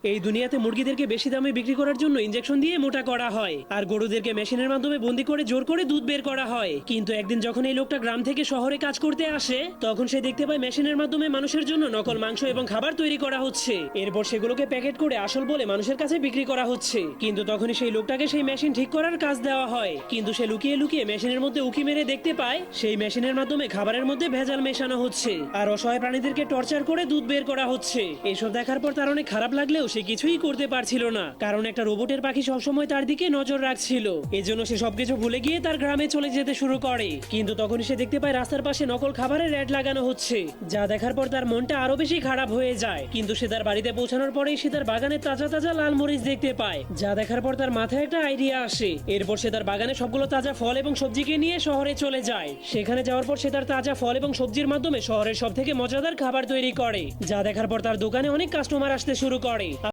এই দুনিয়াতে মুরগিদেরকে বেশি দামে বিক্রি করার জন্য ইনজেকশন দিয়ে মোটা করা হয়, আর গরুদেরকে মেশিনের মাধ্যমে বন্দি করে জোর করে দুধ বের করা হয়। কিন্তু একদিন যখন এই লোকটা গ্রাম থেকে শহরে কাজ করতে আসে, তখন সে দেখতে পায় মেশিনের মাধ্যমে মানুষের জন্য নকল মাংস এবং খাবার তৈরি করা হচ্ছে। এরপর সেগুলোকে প্যাকেট করে আসল বলে মানুষের কাছে বিক্রি করা হচ্ছে। কিন্তু তখনই সেই লোকটাকে সেই মেশিন ঠিক করার কাজ দেওয়া হয়, কিন্তু সে লুকিয়ে লুকিয়ে মেশিনের মধ্যে উকি মেরে দেখতে পায় সেই মেশিনের মাধ্যমে খাবারের মধ্যে ভেজাল মেশানো হচ্ছে, আর অসহায় প্রাণীদেরকে টর্চার করে দুধ বের করা হচ্ছে। এসব দেখার পর তার অনেক খারাপ লাগলেও সে কিছুই করতে পারছিল না, কারণ একটা রোবটের পাখি সবসময় তার দিকে নজর রাখছিল। এজন্য সে সবকিছু ভুলে গিয়ে তার গ্রামে চলে যেতে শুরু করে। কিন্তু তখনই সে দেখতে পায় রাস্তার পাশে নকল খাবারের অ্যাড লাগানো হচ্ছে, যা দেখার পর তার মনটা আরো বেশি খারাপ হয়ে যায়। কিন্তু সে তার বাড়িতে পৌঁছানোর পরেই সে তার বাগানে তাজা তাজা লাল মরিচ দেখতে পায়, যা দেখার পর তার মাথায় একটা আইডিয়া আসে। এরপর সে তার বাগানে সবগুলো তাজা ফল এবং সবজিকে নিয়ে শহরে চলে যায়। সেখানে যাওয়ার পর সে তার তাজা ফল এবং সবজির মাধ্যমে শহরের সব থেকে মজাদার খাবার তৈরি করে, যা দেখার পর তার দোকানে অনেক কাস্টমার আসতে শুরু করে।